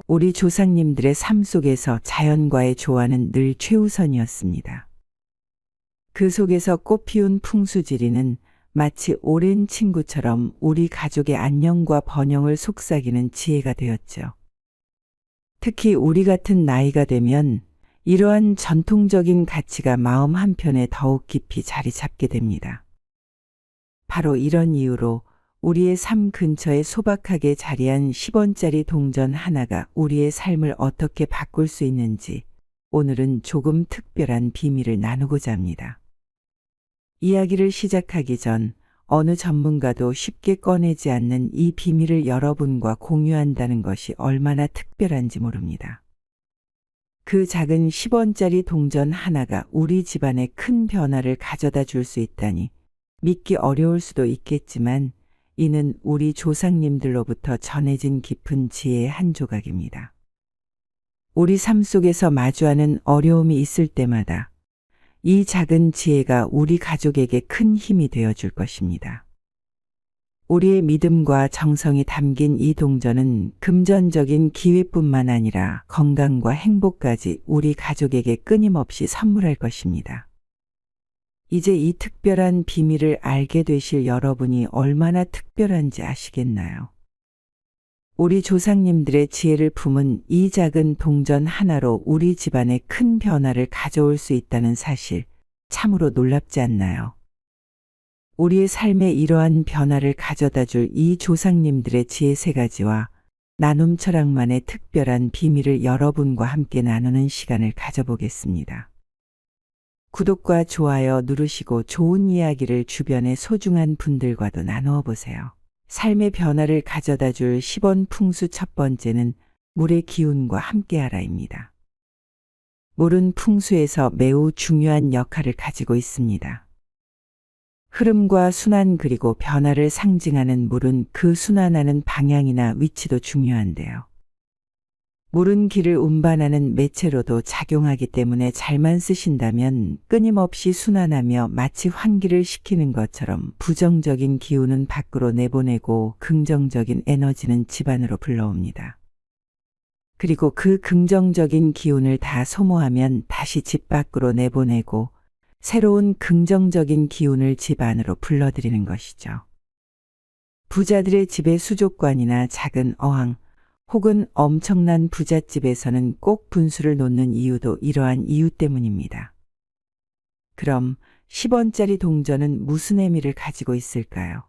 우리 조상님들의 삶 속에서 자연과의 조화는 늘 최우선이었습니다. 그 속에서 꽃피운 풍수지리는 마치 오랜 친구처럼 우리 가족의 안녕과 번영을 속삭이는 지혜가 되었죠. 특히 우리 같은 나이가 되면 이러한 전통적인 가치가 마음 한편에 더욱 깊이 자리 잡게 됩니다. 바로 이런 이유로 우리의 삶 근처에 소박하게 자리한 10원짜리 동전 하나가 우리의 삶을 어떻게 바꿀 수 있는지 오늘은 조금 특별한 비밀을 나누고자 합니다. 이야기를 시작하기 전 어느 전문가도 쉽게 꺼내지 않는 이 비밀을 여러분과 공유한다는 것이 얼마나 특별한지 모릅니다. 그 작은 10원짜리 동전 하나가 우리 집안에 큰 변화를 가져다 줄 수 있다니 믿기 어려울 수도 있겠지만 이는 우리 조상님들로부터 전해진 깊은 지혜의 한 조각입니다. 우리 삶 속에서 마주하는 어려움이 있을 때마다 이 작은 지혜가 우리 가족에게 큰 힘이 되어 줄 것입니다. 우리의 믿음과 정성이 담긴 이 동전은 금전적인 기회뿐만 아니라 건강과 행복까지 우리 가족에게 끊임없이 선물할 것입니다. 이제 이 특별한 비밀을 알게 되실 여러분이 얼마나 특별한지 아시겠나요? 우리 조상님들의 지혜를 품은 이 작은 동전 하나로 우리 집안에 큰 변화를 가져올 수 있다는 사실, 참으로 놀랍지 않나요? 우리의 삶에 이러한 변화를 가져다 줄 이 조상님들의 지혜 3가지와 나눔 철학만의 특별한 비밀을 여러분과 함께 나누는 시간을 가져보겠습니다. 구독과 좋아요 누르시고 좋은 이야기를 주변의 소중한 분들과도 나누어 보세요. 삶의 변화를 가져다 줄 10원 풍수 첫 번째는 물의 기운과 함께하라입니다. 물은 풍수에서 매우 중요한 역할을 가지고 있습니다. 흐름과 순환 그리고 변화를 상징하는 물은 그 순환하는 방향이나 위치도 중요한데요. 물은 길을 운반하는 매체로도 작용하기 때문에 잘만 쓰신다면 끊임없이 순환하며 마치 환기를 시키는 것처럼 부정적인 기운은 밖으로 내보내고 긍정적인 에너지는 집 안으로 불러옵니다. 그리고 그 긍정적인 기운을 다 소모하면 다시 집 밖으로 내보내고 새로운 긍정적인 기운을 집 안으로 불러들이는 것이죠. 부자들의 집의 수족관이나 작은 어항, 혹은 엄청난 부잣집에서는 꼭 분수를 놓는 이유도 이러한 이유 때문입니다. 그럼 10원짜리 동전은 무슨 의미를 가지고 있을까요?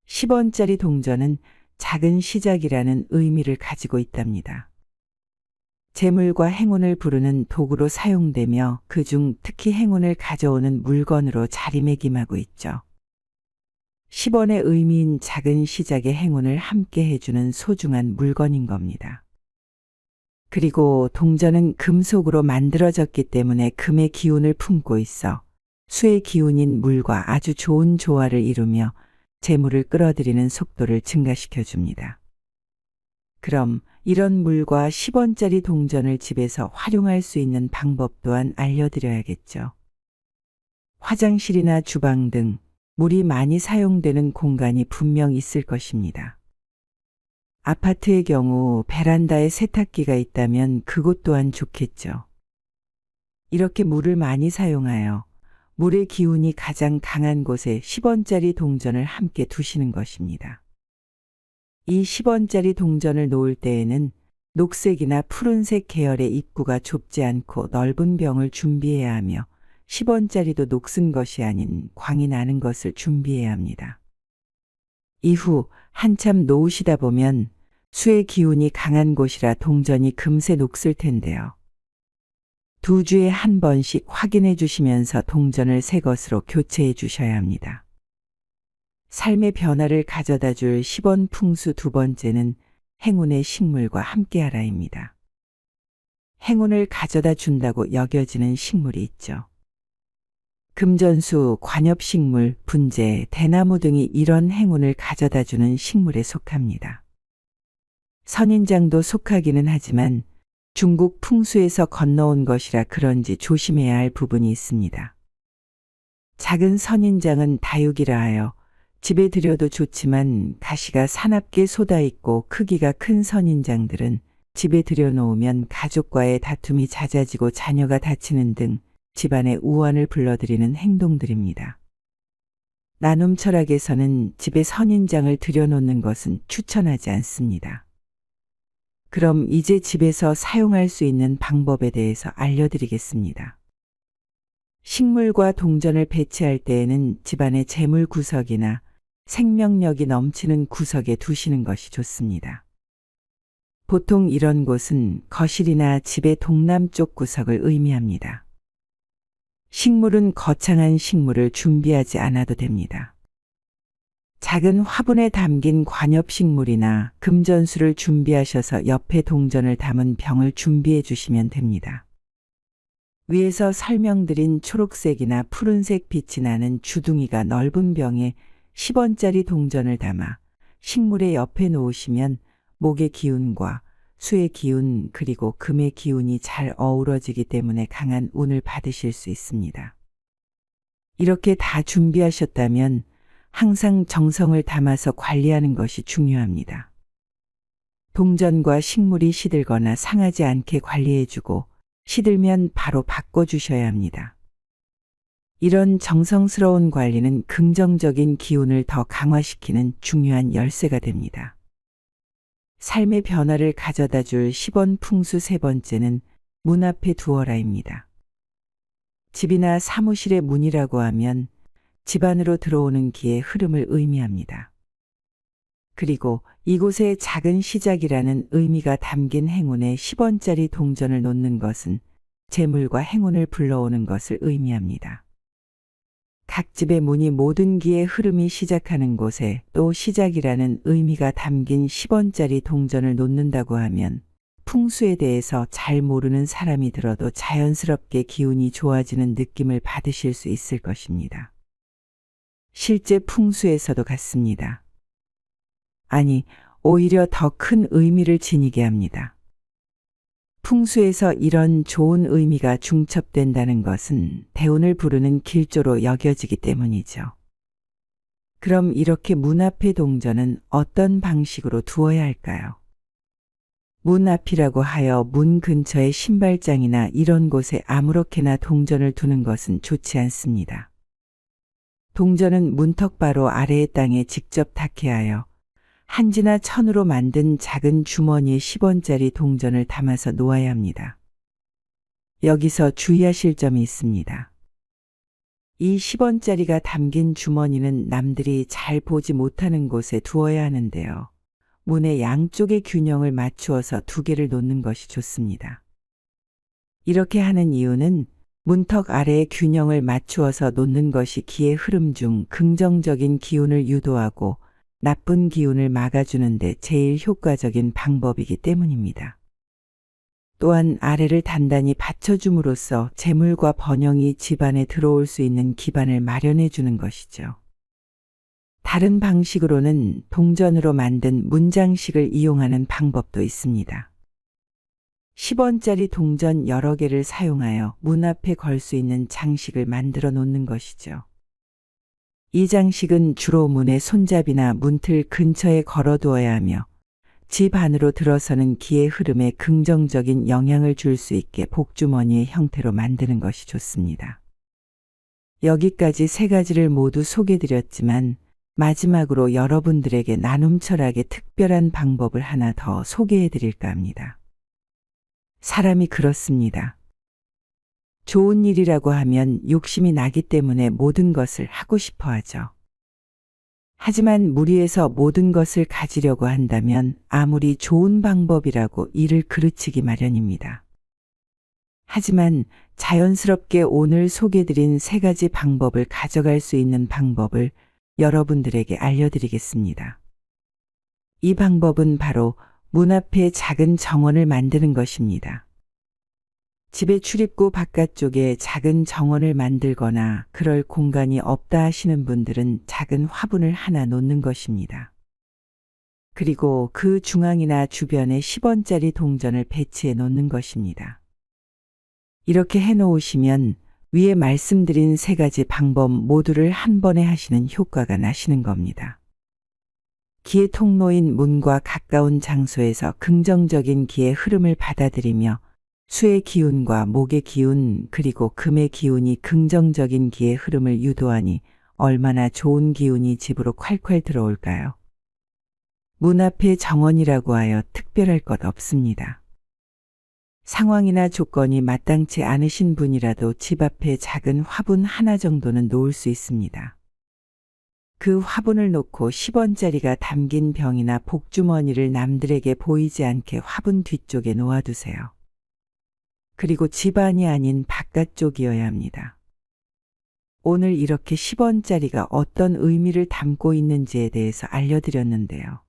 10원짜리 동전은 작은 시작이라는 의미를 가지고 있답니다. 재물과 행운을 부르는 도구로 사용되며 그중 특히 행운을 가져오는 물건으로 자리매김하고 있죠. 10원의 의미인 작은 시작의 행운을 함께 해주는 소중한 물건인 겁니다. 그리고 동전은 금속으로 만들어졌기 때문에 금의 기운을 품고 있어 수의 기운인 물과 아주 좋은 조화를 이루며 재물을 끌어들이는 속도를 증가시켜 줍니다. 그럼 이런 물과 10원짜리 동전을 집에서 활용할 수 있는 방법 또한 알려드려야겠죠. 화장실이나 주방 등 물이 많이 사용되는 공간이 분명 있을 것입니다. 아파트의 경우 베란다에 세탁기가 있다면 그곳 또한 좋겠죠. 이렇게 물을 많이 사용하여 물의 기운이 가장 강한 곳에 10원짜리 동전을 함께 두시는 것입니다. 이 10원짜리 동전을 놓을 때에는 녹색이나 푸른색 계열의 입구가 좁지 않고 넓은 병을 준비해야 하며 10원짜리도 녹슨 것이 아닌 광이 나는 것을 준비해야 합니다. 이후 한참 놓으시다 보면 수의 기운이 강한 곳이라 동전이 금세 녹슬 텐데요. 2주에 한 번씩 확인해 주시면서 동전을 새 것으로 교체해 주셔야 합니다. 삶의 변화를 가져다 줄 10원 풍수 2번째는 행운의 식물과 함께하라입니다. 행운을 가져다 준다고 여겨지는 식물이 있죠. 금전수, 관엽식물, 분재, 대나무 등이 이런 행운을 가져다 주는 식물에 속합니다. 선인장도 속하기는 하지만 중국 풍수에서 건너온 것이라 그런지 조심해야 할 부분이 있습니다. 작은 선인장은 다육이라 하여 집에 들여도 좋지만 가시가 사납게 솟아있고 크기가 큰 선인장들은 집에 들여놓으면 가족과의 다툼이 잦아지고 자녀가 다치는 등 집안의 우환을 불러들이는 행동들입니다. 나눔 철학에서는 집에 선인장을 들여놓는 것은 추천하지 않습니다. 그럼 이제 집에서 사용할 수 있는 방법에 대해서 알려드리겠습니다. 식물과 동전을 배치할 때에는 집안의 재물 구석이나 생명력이 넘치는 구석에 두시는 것이 좋습니다. 보통 이런 곳은 거실이나 집의 동남쪽 구석을 의미합니다. 식물은 거창한 식물을 준비하지 않아도 됩니다. 작은 화분에 담긴 관엽식물이나 금전수를 준비하셔서 옆에 동전을 담은 병을 준비해 주시면 됩니다. 위에서 설명드린 초록색이나 푸른색 빛이 나는 주둥이가 넓은 병에 10원짜리 동전을 담아 식물의 옆에 놓으시면 목의 기운과 수의 기운 그리고 금의 기운이 잘 어우러지기 때문에 강한 운을 받으실 수 있습니다. 이렇게 다 준비하셨다면 항상 정성을 담아서 관리하는 것이 중요합니다. 동전과 식물이 시들거나 상하지 않게 관리해주고 시들면 바로 바꿔주셔야 합니다. 이런 정성스러운 관리는 긍정적인 기운을 더 강화시키는 중요한 열쇠가 됩니다. 삶의 변화를 가져다 줄 10원 풍수 세 번째는 문 앞에 두어라입니다. 집이나 사무실의 문이라고 하면 집 안으로 들어오는 기의 흐름을 의미합니다. 그리고 이곳에 작은 시작이라는 의미가 담긴 행운의 10원짜리 동전을 놓는 것은 재물과 행운을 불러오는 것을 의미합니다. 각 집의 문이 모든 기의 흐름이 시작하는 곳에 또 시작이라는 의미가 담긴 10원짜리 동전을 놓는다고 하면 풍수에 대해서 잘 모르는 사람이 들어도 자연스럽게 기운이 좋아지는 느낌을 받으실 수 있을 것입니다. 실제 풍수에서도 같습니다. 아니, 오히려 더 큰 의미를 지니게 합니다. 풍수에서 이런 좋은 의미가 중첩된다는 것은 대운을 부르는 길조로 여겨지기 때문이죠. 그럼 이렇게 문 앞의 동전은 어떤 방식으로 두어야 할까요? 문 앞이라고 하여 문 근처의 신발장이나 이런 곳에 아무렇게나 동전을 두는 것은 좋지 않습니다. 동전은 문턱 바로 아래의 땅에 직접 닿게 하여 한지나 천으로 만든 작은 주머니에 10원짜리 동전을 담아서 놓아야 합니다. 여기서 주의하실 점이 있습니다. 이 10원짜리가 담긴 주머니는 남들이 잘 보지 못하는 곳에 두어야 하는데요. 문의 양쪽의 균형을 맞추어서 두 개를 놓는 것이 좋습니다. 이렇게 하는 이유는 문턱 아래의 균형을 맞추어서 놓는 것이 기의 흐름 중 긍정적인 기운을 유도하고 나쁜 기운을 막아주는데 제일 효과적인 방법이기 때문입니다. 또한 아래를 단단히 받쳐줌으로써 재물과 번영이 집안에 들어올 수 있는 기반을 마련해 주는 것이죠. 다른 방식으로는 동전으로 만든 문장식을 이용하는 방법도 있습니다. 10원짜리 동전 여러 개를 사용하여 문 앞에 걸 수 있는 장식을 만들어 놓는 것이죠. 이 장식은 주로 문의 손잡이나 문틀 근처에 걸어두어야 하며 집 안으로 들어서는 기의 흐름에 긍정적인 영향을 줄 수 있게 복주머니의 형태로 만드는 것이 좋습니다. 여기까지 세 가지를 모두 소개드렸지만 마지막으로 여러분들에게 나눔 철학의 특별한 방법을 하나 더 소개해 드릴까 합니다. 사람이 그렇습니다. 좋은 일이라고 하면 욕심이 나기 때문에 모든 것을 하고 싶어 하죠. 하지만 무리해서 모든 것을 가지려고 한다면 아무리 좋은 방법이라고 이를 그르치기 마련입니다. 하지만 자연스럽게 오늘 소개드린 세 가지 방법을 가져갈 수 있는 방법을 여러분들에게 알려드리겠습니다. 이 방법은 바로 문 앞에 작은 정원을 만드는 것입니다. 집의 출입구 바깥쪽에 작은 정원을 만들거나 그럴 공간이 없다 하시는 분들은 작은 화분을 하나 놓는 것입니다. 그리고 그 중앙이나 주변에 10원짜리 동전을 배치해 놓는 것입니다. 이렇게 해 놓으시면 위에 말씀드린 세 가지 방법 모두를 한 번에 하시는 효과가 나시는 겁니다. 기의 통로인 문과 가까운 장소에서 긍정적인 기의 흐름을 받아들이며 수의 기운과 목의 기운 그리고 금의 기운이 긍정적인 기의 흐름을 유도하니 얼마나 좋은 기운이 집으로 콸콸 들어올까요? 문 앞에 정원이라고 하여 특별할 것 없습니다. 상황이나 조건이 마땅치 않으신 분이라도 집 앞에 작은 화분 하나 정도는 놓을 수 있습니다. 그 화분을 놓고 10원짜리가 담긴 병이나 복주머니를 남들에게 보이지 않게 화분 뒤쪽에 놓아두세요. 그리고 집 안이 아닌 바깥쪽이어야 합니다. 오늘 이렇게 10원짜리가 어떤 의미를 담고 있는지에 대해서 알려드렸는데요.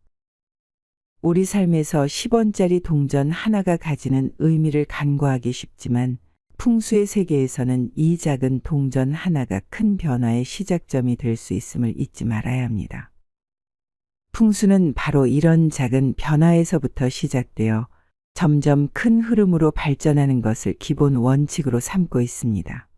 우리 삶에서 10원짜리 동전 하나가 가지는 의미를 간과하기 쉽지만 풍수의 세계에서는 이 작은 동전 하나가 큰 변화의 시작점이 될 수 있음을 잊지 말아야 합니다. 풍수는 바로 이런 작은 변화에서부터 시작되어 점점 큰 흐름으로 발전하는 것을 기본 원칙으로 삼고 있습니다.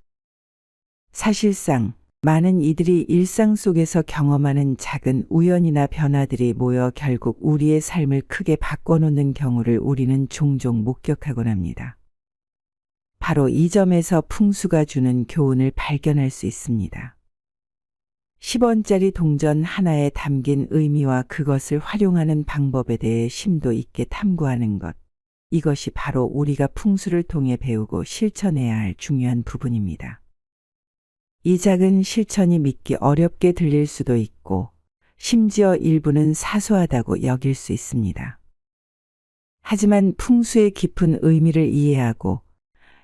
사실상 많은 이들이 일상 속에서 경험하는 작은 우연이나 변화들이 모여 결국 우리의 삶을 크게 바꿔놓는 경우를 우리는 종종 목격하곤 합니다. 바로 이 점에서 풍수가 주는 교훈을 발견할 수 있습니다. 10원짜리 동전 하나에 담긴 의미와 그것을 활용하는 방법에 대해 심도 있게 탐구하는 것. 이것이 바로 우리가 풍수를 통해 배우고 실천해야 할 중요한 부분입니다. 이 작은 실천이 믿기 어렵게 들릴 수도 있고 심지어 일부는 사소하다고 여길 수 있습니다. 하지만 풍수의 깊은 의미를 이해하고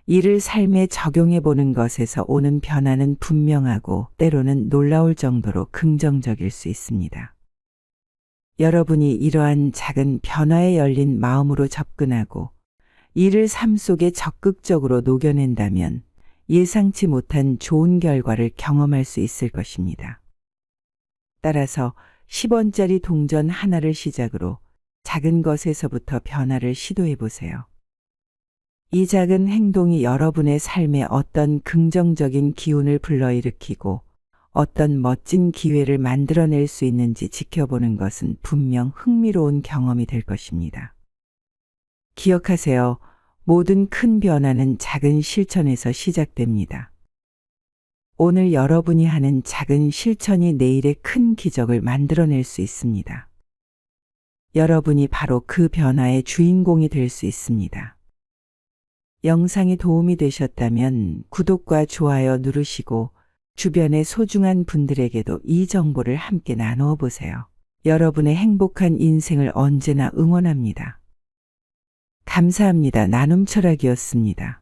이를 삶에 적용해 보는 것에서 오는 변화는 분명하고 때로는 놀라울 정도로 긍정적일 수 있습니다. 여러분이 이러한 작은 변화에 열린 마음으로 접근하고 이를 삶 속에 적극적으로 녹여낸다면 예상치 못한 좋은 결과를 경험할 수 있을 것입니다. 따라서 10원짜리 동전 하나를 시작으로 작은 것에서부터 변화를 시도해 보세요. 이 작은 행동이 여러분의 삶에 어떤 긍정적인 기운을 불러일으키고 어떤 멋진 기회를 만들어낼 수 있는지 지켜보는 것은 분명 흥미로운 경험이 될 것입니다. 기억하세요. 모든 큰 변화는 작은 실천에서 시작됩니다. 오늘 여러분이 하는 작은 실천이 내일의 큰 기적을 만들어낼 수 있습니다. 여러분이 바로 그 변화의 주인공이 될 수 있습니다. 영상이 도움이 되셨다면 구독과 좋아요 누르시고 주변의 소중한 분들에게도 이 정보를 함께 나누어 보세요. 여러분의 행복한 인생을 언제나 응원합니다. 감사합니다. 나눔철학이었습니다.